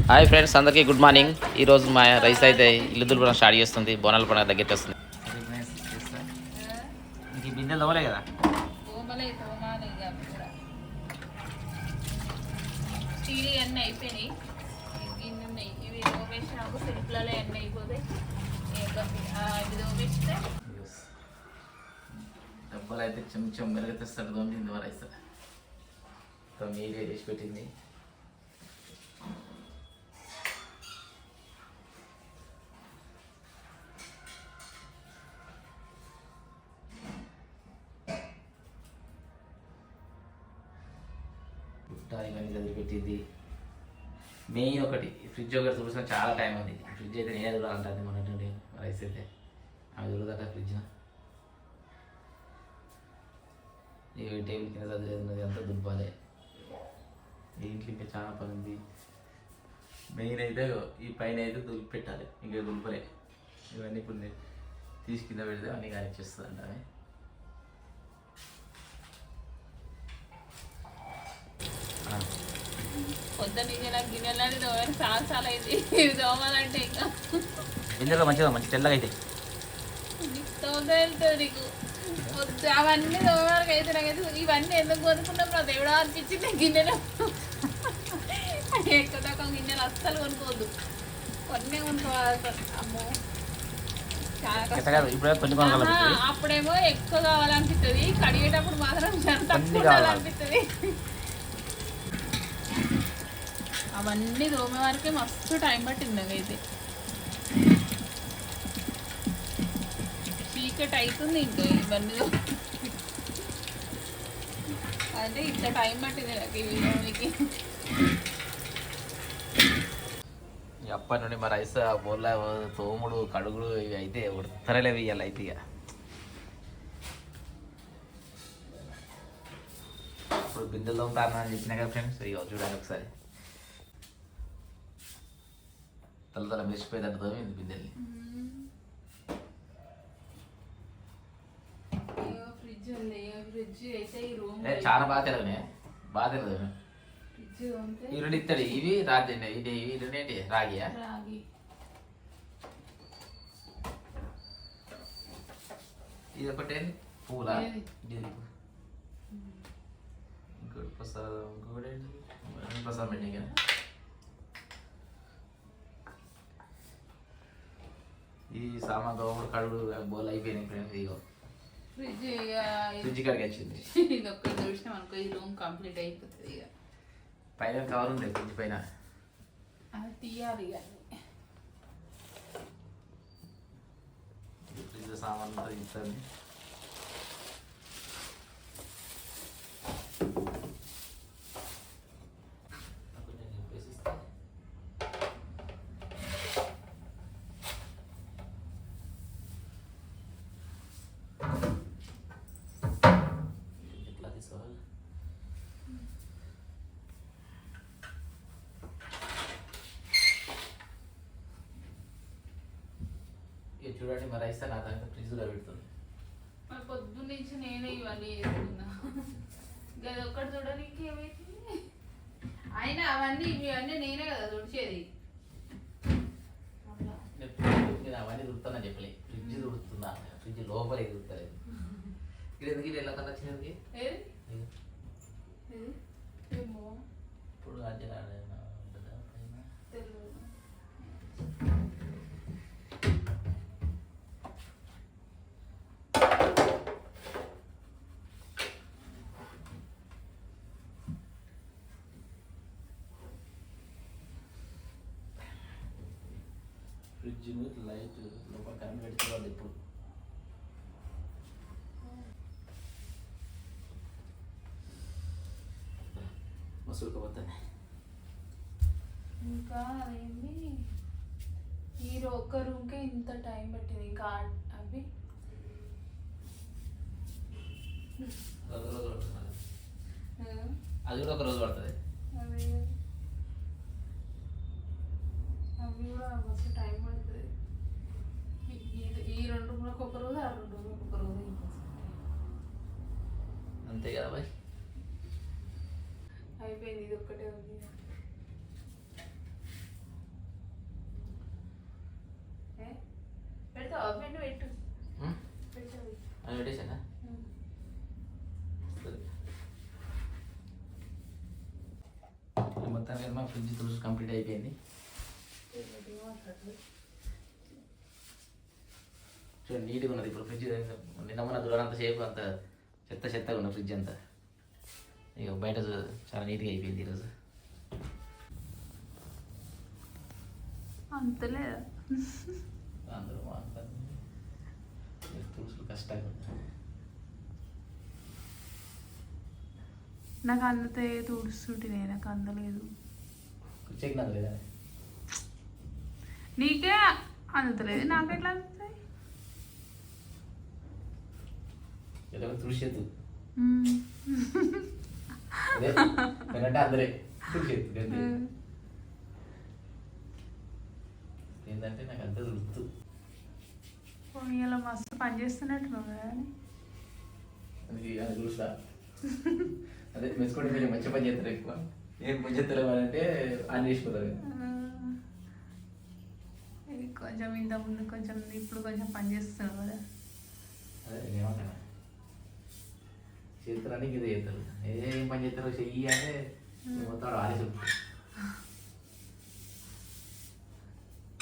Hi friends, అందరికీ good morning. ఈరోజు మా రైస్ అయితే ఇల్లు దులపడం స్టార్ట్ చేస్తుంది. బోనాల పండుగ దగ్గరికి వస్తుంది. ఇంక బిందెలు తోమలే కదా, స్టీల్ అన్నీ అయిపోయినాయి. గిన్నె ఉన్నాయి, ఇవి దోమేసినాకు సిల్క్లలో ఎన్ని అయిపోతాయి. ఇవి దోమేస్తే డబ్బాలు అయితే చెంచం మెరుగతిస్తాడు. దోమింది మా రైస్ మీరే చేసి పెట్టింది. ఇవన్నీ చదివిపెట్టింది. మెయిన్ ఒకటి ఫ్రిడ్జ్ ఒకటి చూసిన చాలా టైం ఉంది. ఫ్రిడ్జ్ అయితే నేనే చూడాలంటుంది మొన్నటి రైస్ అయితే ఆమె చూడదట ఫ్రిడ్జ్. ఇక టేబుల్ కింద చదివేది అంతా దుబ్బాలే. ఇంట్లో ఇంకా చాలా పని ఉంది. మెయిన్ అయితే ఈ పైన అయితే దులిపి పెట్టాలి. ఇంకా దులిపలే. ఇవన్నీ ఇప్పుడు తీసి కింద పెడితే అన్నీ కానీ ఇచ్చేస్తుంది అంట. పొద్దున్న గిన్నెలని దోమని చాలా అయింది. ఇవి దోమాలంటే ఇంకా ఇందులో మంచిగా మంచి తెల్లగా అయితే తోమేళ్తుంది నీకు. అవన్నీ దోమలకి అయితే నాకైతే ఇవన్నీ ఎందుకు కొనుక్కున్నాం రా దేవుడా అనిపించింది. గిన్నెలు ఎక్కువ గిన్నెలు అస్సలు కొనుక్కోవద్దు, కొన్నే కొనుక్కోవాలి. అమ్మో అప్పుడేమో ఎక్కువ కావాలనిపిస్తుంది, కడిగేటప్పుడు మాత్రం తక్కువ కావాలనిపిస్తుంది. అవన్నీ దోమే వరకే మస్తు టైం పట్టింది. అయితే చీకటి అవుతుంది ఇంకా ఇవన్నీ అంటే ఇంత టైం పట్టింది నాకు ఇవి దోమకి. అప్పటి నుండి మా రైస్ బోర్ల తోముడు కడుగుడు ఇవి అయితే ఉడతరలేవి ఇవాళ అయితే. ఇక ఇప్పుడు బిందెలు తోముతారని చెప్పినా కదా ఫ్రెండ్స్. ఇక చూడాలి ఒకసారి. తల మెరిసిపోయేటట్టు తోమింది బిందెల్ని. చాలా బాగా తెలియనే, బాగా తెలియదు. ఈ రెండు ఇస్తాడు. ఇవి రాగి, ఇది ఇవి రెండు ఏంటి రాగియా? ఇది ఒకటి పూల, ఇంకోటి ప్రసాదం, ఇంకొకటి ప్రసాదం పెట్టింది కదా. ఈ సామాన్ తోముడు కడుగుడు బోల్ అయిపోయినాయి ఫ్రెండ్స్. ఇగో ఫ్రిడ్జ్ కాడికి వచ్చింది. ఇది ఒక్కటి చూసినాం అనుకో, ఈ రూమ్ కంప్లీట్ అయిపోతుంది. ఇక పైన కవర్ ఉంది ఫ్రిడ్జ్ పైన, అది తీయాలి. ఫ్రిడ్జ్ సామాన్ అంతా ఇస్తుంది. చూడండి మరి రైస్ నా దాంట్లో ఫ్రిడ్జ్లో పెడుతుంది. మరి పొద్దున్న నుంచి నేనే ఇవన్నీ వేసుకున్నా. గది ఒక్కటి చూడడానికి ఏమైతుంది. అయినా అవన్నీ ఇవన్నీ నేనే కదా తుడిచేది. అవన్నీ తుడుతానని చెప్పలే, ఫ్రిడ్జ్ తుడుతుందా, ఫ్రిడ్జ్ లోపల తుడతలేదు. ఇక్కడ ఎందుకు ఇలా కన్నా వచ్చినది ఇప్పుడు అదే ఫ్రిడ్జ్ లైట్ లోపల కరెంట్ పెడితే వాళ్ళు ఇప్పుడు మసులుకోపోతాయి. ఇంకా అదేంటి ఈ ఒక్క రూమ్కే ఇంత టైం పట్టింది. ఇంకా అవి అది కూడా ఒక రోజు పడుతుంది. అవి కూడా మస్తు టైం పడుతుంది. ఈ రెండు రూమ్లకు ఒక రోజు, ఆ రెండు రూమ్లకు ఒక రోజు అంతే కదా బాయ్. అయిపోయింది. ఇది ఒక్కటే ఉంది. పెట్టేసానా మొత్తానికి మా ఫ్రిడ్జ్ తులుసు కంప్లీట్ అయిపోయింది. చూడండి నీట్గా ఉన్నది ఇప్పుడు ఫ్రిడ్జ్. నిన్న మొన్న దూరంత సేపు అంత చెత్తగా ఉన్న ఫ్రిడ్జ్ అంతా. ఇక బయట చాలా నీట్గా అయిపోయింది ఈరోజు. అంతలే అందరూ మాట్లాడుతుంది తులుసులు కష్టంగా. నాకు అందుతే తుడుస్తుంటే నాకు అందలేదు. చెక్కినందు లేదా నీకే అందుతలేదు, నాకు ఎట్లా అందుతాయి? ఎలా తుడిచేత్తు అదే అంటే అందరే తుడిచేత్తు ఏంటంటే నాకు అంత తుడుతు. ఇలా మస్తు పని చేస్తున్నట్టున్నావు కదా. అది తుడుస్తా అదే మెచ్చుకుంటే మీరు మంచి పని చేస్తారు ఎక్కువ. ఏం పని చేస్తారు అంటే ఆన్ చేసిపోతారు. కొంచెం ఇంతకుముందు కొంచెం ఇప్పుడు కొంచెం పని చేస్తున్నావు కదా. అదే ఏమంటారా చేస్తారని ఇది చేస్తారు. ఏం పని చేస్తారో చెయ్యి అంటే మొత్తం ఆరేసి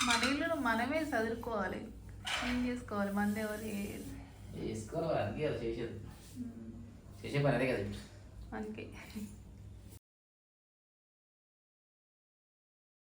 మన ఇల్లు మనమే చదువుకోవాలి, ఏం చేసుకోవాలి, మంది ఎవరు వేసుకోవాలి. అందుకే చేసేది చేసే పని అదే కదా. అందుకే